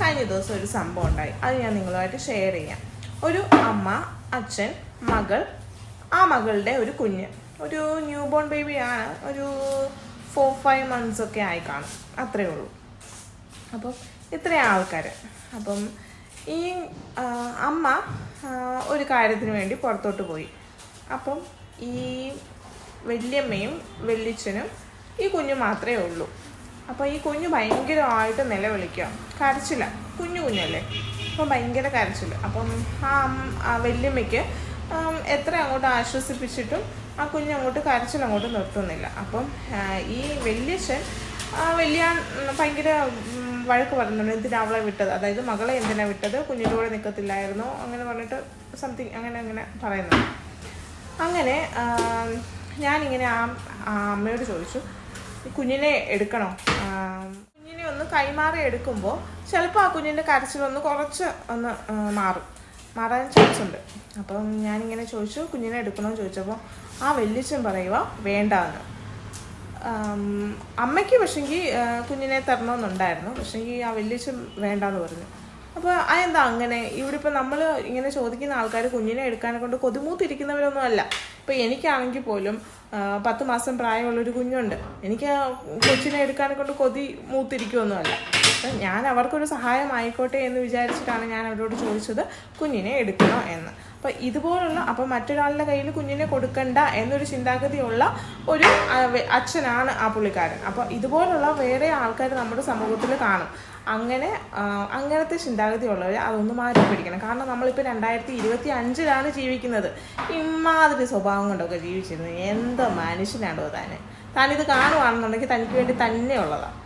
കഴിഞ്ഞ ദിവസം ഒരു സംഭവം ഉണ്ടായി. അത് ഞാൻ നിങ്ങളുമായിട്ട് ഷെയർ ചെയ്യാം. ഒരു അമ്മ, അച്ഛൻ, മകൾ, ആ മകളുടെ ഒരു കുഞ്ഞ്, ഒരു ന്യൂ ബോൺ ബേബിയാണ്, ഒരു 4-5 months ഒക്കെ ആയി കാണും, അത്രയേ ഉള്ളൂ. അപ്പം ഇത്രയും ആൾക്കാർ. അപ്പം ഈ അമ്മ ഒരു കാര്യത്തിന് വേണ്ടി പുറത്തോട്ട് പോയി. അപ്പം ഈ വല്യമ്മയും വല്യച്ഛനും ഈ കുഞ്ഞ് മാത്രമേ ഉള്ളൂ. അപ്പോൾ ഈ കുഞ്ഞ് ഭയങ്കരമായിട്ട് നിലവിളിക്കുക, കരച്ചില്ല, കുഞ്ഞല്ലേ, അപ്പം ഭയങ്കര കരച്ചില്ല. അപ്പം ആ വല്യമ്മയ്ക്ക് എത്ര അങ്ങോട്ട് ആശ്വസിപ്പിച്ചിട്ടും ആ കുഞ്ഞങ്ങോട്ട് കരച്ചിലങ്ങോട്ട് നിർത്തുന്നില്ല. അപ്പം ഈ വല്യച്ഛൻ ഭയങ്കര വഴക്ക് പറയുന്നുണ്ട്, എന്തിനാ അവളെ വിട്ടത്, അതായത് മകളെ എന്തിനാ വിട്ടത്, കുഞ്ഞിൻ്റെ കൂടെ നിൽക്കത്തില്ലായിരുന്നോ, അങ്ങനെ പറഞ്ഞിട്ട് സംതിങ് അങ്ങനെ പറയുന്നുണ്ട്. അങ്ങനെ ഞാനിങ്ങനെ ആ അമ്മയോട് ചോദിച്ചു, കുഞ്ഞിനെ എടുക്കണോ, കുഞ്ഞിനെ ഒന്ന് കൈമാറി എടുക്കുമ്പോൾ ചിലപ്പോൾ ആ കുഞ്ഞിൻ്റെ കരച്ചിലൊന്ന് കുറച്ച് മാറാൻ ചാൻസ് ഉണ്ട്. അപ്പം ഞാനിങ്ങനെ ചോദിച്ചു, കുഞ്ഞിനെ എടുക്കണമെന്ന് ചോദിച്ചപ്പോൾ ആ വല്യച്ഛൻ പറയുക വേണ്ടാന്ന്. അമ്മയ്ക്ക് പക്ഷെങ്കിൽ കുഞ്ഞിനെ തരണമെന്നുണ്ടായിരുന്നു, പക്ഷെങ്കിൽ ആ വല്യച്ഛൻ വേണ്ടാന്ന് പറഞ്ഞു. അപ്പോൾ അതെന്താ അങ്ങനെ? ഇവിടെ ഇപ്പം നമ്മൾ ഇങ്ങനെ ചോദിക്കുന്ന ആൾക്കാർ കുഞ്ഞിനെ എടുക്കാനെ കൊണ്ട് കൊതിമൂത്തിരിക്കുന്നവരൊന്നും അല്ല. ഇപ്പം എനിക്കാണെങ്കിൽ പോലും 10 മാസം പ്രായമുള്ളൊരു കുഞ്ഞുണ്ട്, എനിക്ക് കൊച്ചിനെ എടുക്കാനെ കൊണ്ട് കൊതി മൂത്തിരിക്കുമൊന്നുമല്ല. അപ്പം ഞാൻ അവർക്കൊരു സഹായമായിക്കോട്ടെ എന്ന് വിചാരിച്ചിട്ടാണ് ഞാൻ അവരോട് ചോദിച്ചത് കുഞ്ഞിനെ എടുക്കണോ എന്ന്. അപ്പം ഇതുപോലുള്ള മറ്റൊരാളുടെ കയ്യിൽ കുഞ്ഞിനെ കൊടുക്കണ്ട എന്നൊരു ചിന്താഗതിയുള്ള ഒരു അച്ഛനാണ് ആ പുള്ളിക്കാരൻ. അപ്പോൾ ഇതുപോലുള്ള വേറെ ആൾക്കാർ നമ്മുടെ സമൂഹത്തിൽ കാണും. അങ്ങനത്തെ ചിന്താഗതി ഉള്ളവർ അതൊന്ന് മാറ്റി പിടിക്കണം. കാരണം നമ്മളിപ്പോൾ 2025 ജീവിക്കുന്നത്. ഇമാതിരി സ്വഭാവം കൊണ്ടൊക്കെ ജീവിച്ചിരുന്നത് എന്ത് മനുഷ്യനാണോ താനിത് കാണുവാണെന്നുണ്ടെങ്കിൽ തനിക്ക് വേണ്ടി തന്നെ ഉള്ളതാണ്.